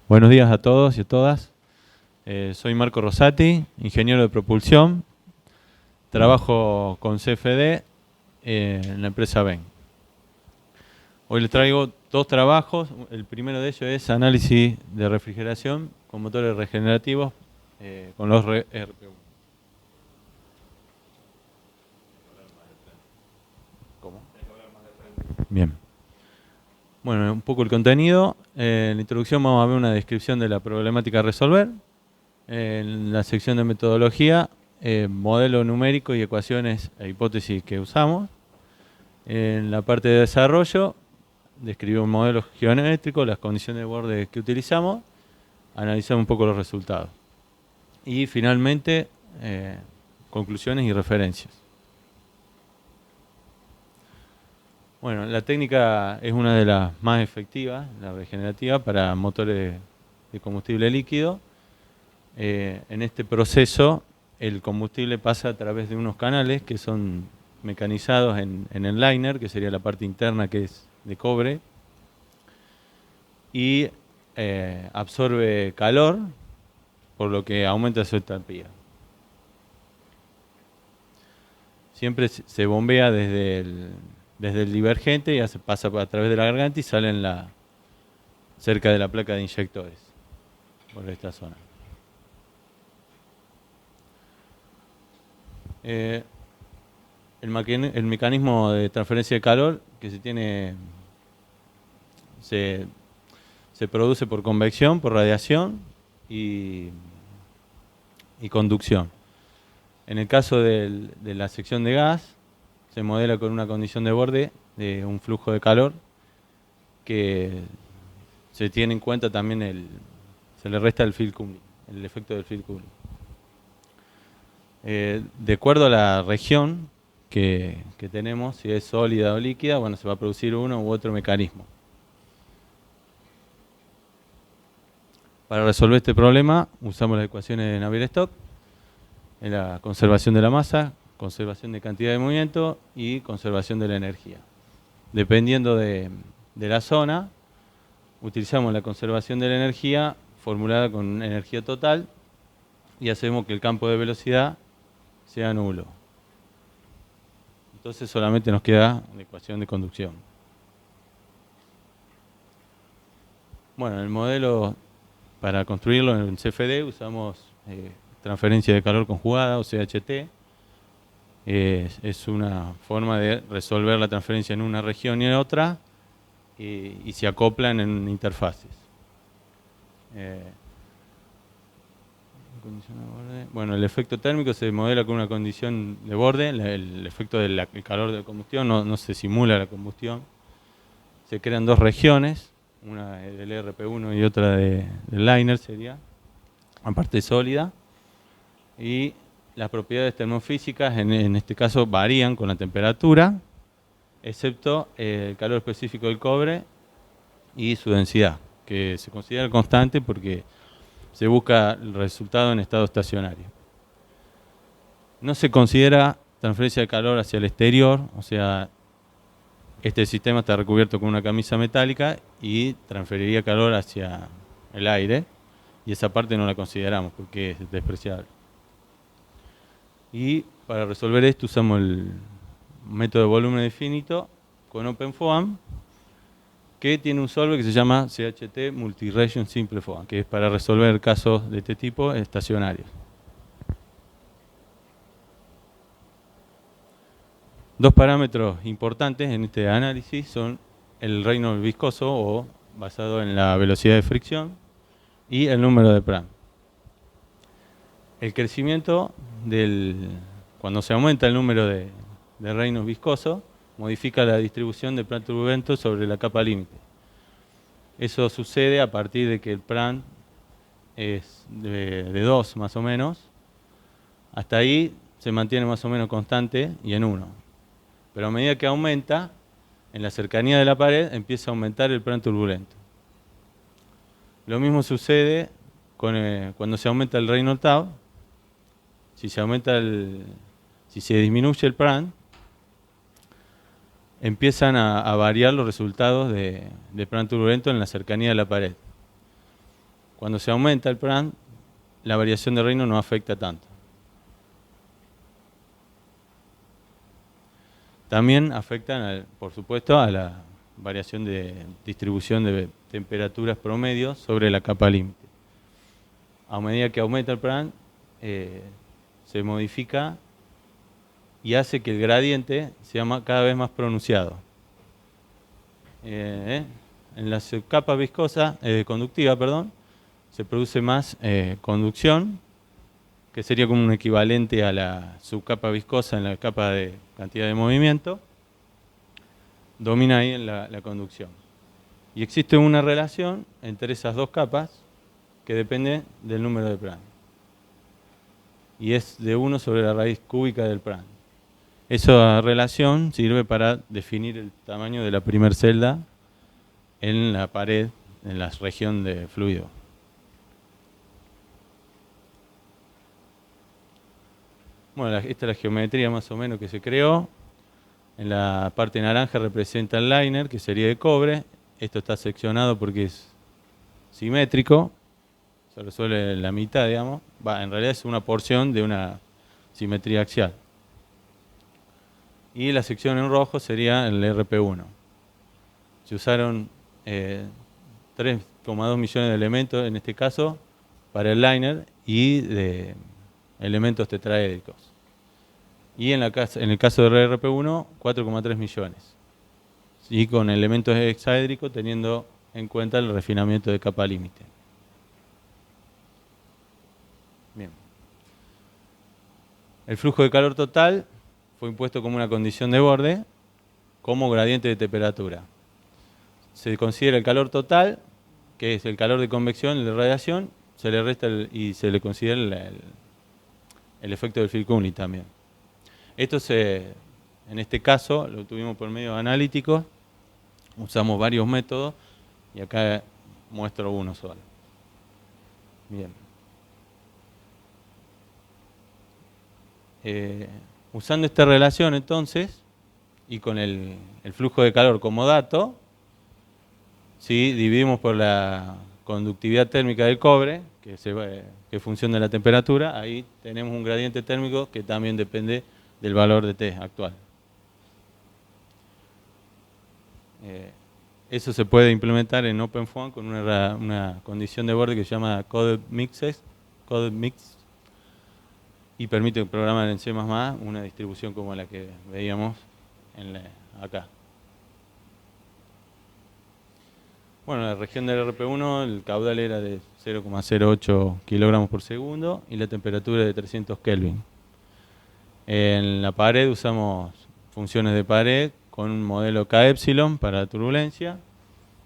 Buenos días a todos y a todas. Soy Marco Rosati, ingeniero de propulsión. Trabajo con CFD en la empresa BEN. Hoy les traigo dos trabajos. El primero de ellos es análisis de refrigeración con motores regenerativos con los RPU. ¿Cómo? Bien. Bueno, un poco el contenido. En la introducción vamos a ver una descripción de la problemática a resolver. En la sección de metodología, modelo numérico y ecuaciones e hipótesis que usamos. En la parte de desarrollo, describimos un modelo geométrico, las condiciones de borde que utilizamos, analizamos un poco los resultados. Y finalmente, conclusiones y referencias. Bueno, la técnica es una de las más efectivas, la regenerativa, para motores de combustible líquido. En este proceso, el combustible pasa a través de unos canales que son mecanizados en el liner, que sería la parte interna que es de cobre, y absorbe calor, por lo que aumenta su entalpía. Siempre se bombea desde el divergente y pasa a través de la garganta y sale cerca de la placa de inyectores, por esta zona. El mecanismo de transferencia de calor que se produce por convección, por radiación y conducción. En el caso de la sección de gas, se modela con una condición de borde de un flujo de calor que se tiene en cuenta también se le resta el field cooling, el efecto del field cooling. De acuerdo a la región que tenemos, si es sólida o líquida, bueno, se va a producir uno u otro mecanismo. Para resolver este problema usamos las ecuaciones de Navier-Stokes, en la conservación de la masa, conservación de cantidad de movimiento y conservación de la energía. Dependiendo de la zona, utilizamos la conservación de la energía formulada con energía total y hacemos que el campo de velocidad sea nulo. Entonces solamente nos queda la ecuación de conducción. Bueno, el modelo para construirlo en CFD usamos transferencia de calor conjugada o CHT. Es una forma de resolver la transferencia en una región y en otra y se acoplan en interfaces. Bueno, el efecto térmico se modela con una condición de borde, el efecto del calor de combustión no se simula la combustión. Se crean dos regiones, una del RP1 y otra del liner sería, la parte sólida. Y las propiedades termofísicas en este caso varían con la temperatura, excepto el calor específico del cobre y su densidad, que se considera constante porque se busca el resultado en estado estacionario. No se considera transferencia de calor hacia el exterior, o sea, este sistema está recubierto con una camisa metálica y transferiría calor hacia el aire, y esa parte no la consideramos porque es despreciable. Y para resolver esto usamos el método de volumen infinito con OpenFOAM, que tiene un solver que se llama CHT Multi-Region Simple FOAM, que es para resolver casos de este tipo estacionarios. Dos parámetros importantes en este análisis son el Reynolds viscoso, o basado en la velocidad de fricción, y el número de Prandtl. El crecimiento cuando se aumenta el número de Reynolds viscoso, modifica la distribución de Prandtl turbulento sobre la capa límite. Eso sucede a partir de que el Prandtl es de 2 más o menos. Hasta ahí se mantiene más o menos constante y en 1. Pero a medida que aumenta, en la cercanía de la pared empieza a aumentar el Prandtl turbulento. Lo mismo sucede cuando se aumenta el Reynolds tau. Si se disminuye el Prandtl, empiezan a variar los resultados de Prandtl turbulento en la cercanía de la pared. Cuando se aumenta el PRAN, la variación de reino no afecta tanto. También afectan, por supuesto, a la variación de distribución de temperaturas promedio sobre la capa límite. A medida que aumenta el PRAN, se modifica y hace que el gradiente sea cada vez más pronunciado. En la subcapa viscosa, conductiva, perdón, se produce más conducción, que sería como un equivalente a la subcapa viscosa en la capa de cantidad de movimiento. Domina ahí en la conducción. Y existe una relación entre esas dos capas que depende del número de PRAN. Y es de 1 sobre la raíz cúbica del PRAN. Esa relación sirve para definir el tamaño de la primer celda en la pared, en la región de fluido. Bueno, esta es la geometría más o menos que se creó. En la parte naranja representa el liner, que sería de cobre. Esto está seccionado porque es simétrico. Se resuelve en la mitad, digamos. En realidad es una porción de una simetría axial. Y la sección en rojo sería el RP1. Se usaron 3,2 millones de elementos, en este caso, para el liner y de elementos tetraédricos. Y en el caso del RP1, 4,3 millones. Y con elementos hexaédricos teniendo en cuenta el refinamiento de capa límite. Bien. El flujo de calor total fue impuesto como una condición de borde, como gradiente de temperatura. Se considera el calor total, que es el calor de convección y de radiación, se le resta y se le considera el efecto del Field-Coolidge también. Esto en este caso lo tuvimos por medio analítico, usamos varios métodos y acá muestro uno solo. Bien. Usando esta relación entonces, y con el flujo de calor como dato, ¿sí? Dividimos por la conductividad térmica del cobre, que es función de la temperatura, ahí tenemos un gradiente térmico que también depende del valor de T actual. Eso se puede implementar en OpenFOAM con una condición de borde que se llama Coded Mix, y permite programar en C++ una distribución como la que veíamos acá. Bueno, en la región del RP1 el caudal era de 0,08 kilogramos por segundo y la temperatura de 300 Kelvin. En la pared usamos funciones de pared con un modelo K-epsilon para la turbulencia,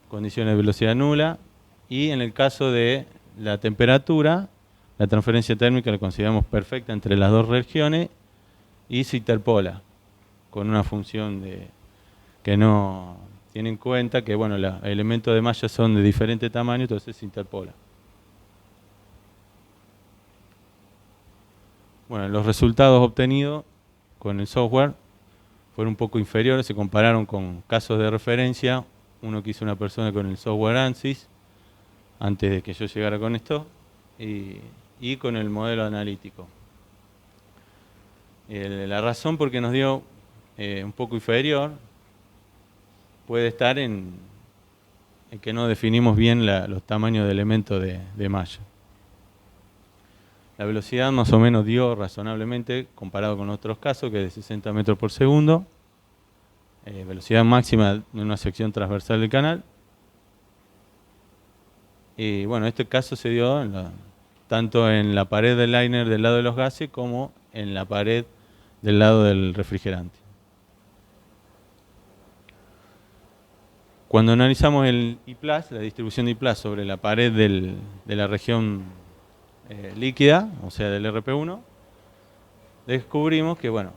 condiciones de velocidad nula, y en el caso de la temperatura, la transferencia térmica la consideramos perfecta entre las dos regiones y se interpola con una función que no tiene en cuenta que bueno, los elementos de malla son de diferente tamaño, entonces se interpola. Bueno, los resultados obtenidos con el software fueron un poco inferiores, se compararon con casos de referencia, uno que hizo una persona con el software ANSYS, antes de que yo llegara con esto, y con el modelo analítico. La razón por qué nos dio un poco inferior puede estar en que no definimos bien los tamaños de elementos de malla. La velocidad más o menos dio razonablemente comparado con otros casos, que es de 60 metros por segundo. Velocidad máxima en una sección transversal del canal. Y bueno, este caso se dio tanto en la pared del liner del lado de los gases como en la pared del lado del refrigerante. Cuando analizamos el I+, la distribución de I+, sobre la pared de la región líquida, o sea del RP1, descubrimos que bueno,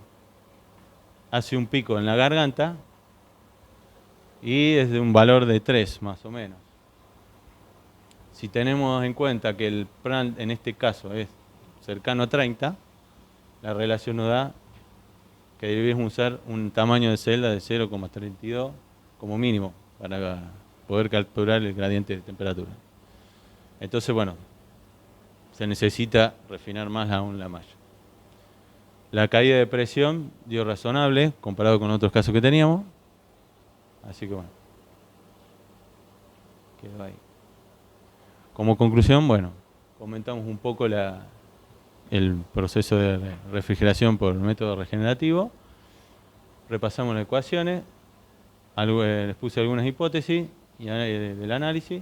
hace un pico en la garganta y es de un valor de 3 más o menos. Si tenemos en cuenta que el PRAN en este caso es cercano a 30, la relación nos da que debemos usar un tamaño de celda de 0,32 como mínimo para poder capturar el gradiente de temperatura. Entonces, bueno, se necesita refinar más aún la malla. La caída de presión dio razonable comparado con otros casos que teníamos. Así que bueno, quedó ahí. Como conclusión, bueno, comentamos un poco el proceso de refrigeración por método regenerativo. Repasamos las ecuaciones, les puse algunas hipótesis y del análisis.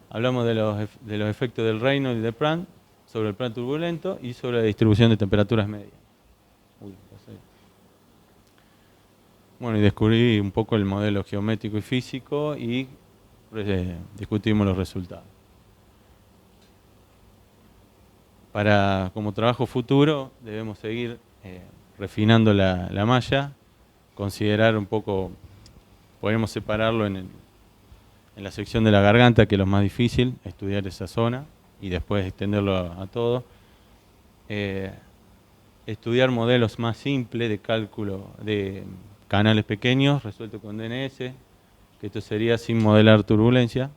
Hablamos de los efectos del Reynolds y de Prandtl sobre el plan turbulento y sobre la distribución de temperaturas medias. Bueno, y descubrí un poco el modelo geométrico y físico y discutimos los resultados. Como trabajo futuro debemos seguir refinando la malla, considerar un poco, podemos separarlo en la sección de la garganta, que es lo más difícil, estudiar esa zona y después extenderlo a todo. Estudiar modelos más simples de cálculo de canales pequeños resueltos con DNS, que esto sería sin modelar turbulencia.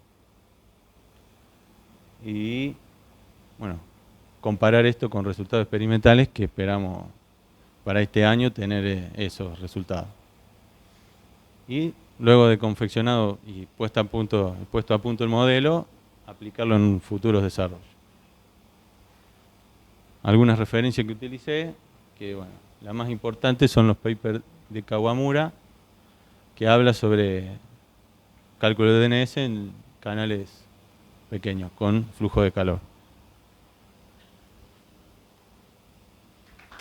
Y bueno, comparar esto con resultados experimentales que esperamos para este año tener esos resultados. Y luego de confeccionado y puesto a punto el modelo, aplicarlo en futuros desarrollos. Algunas referencias que utilicé, que bueno, la más importante son los papers de Kawamura, que habla sobre cálculo de DNS en canales pequeños con flujo de calor.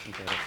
Muchas gracias.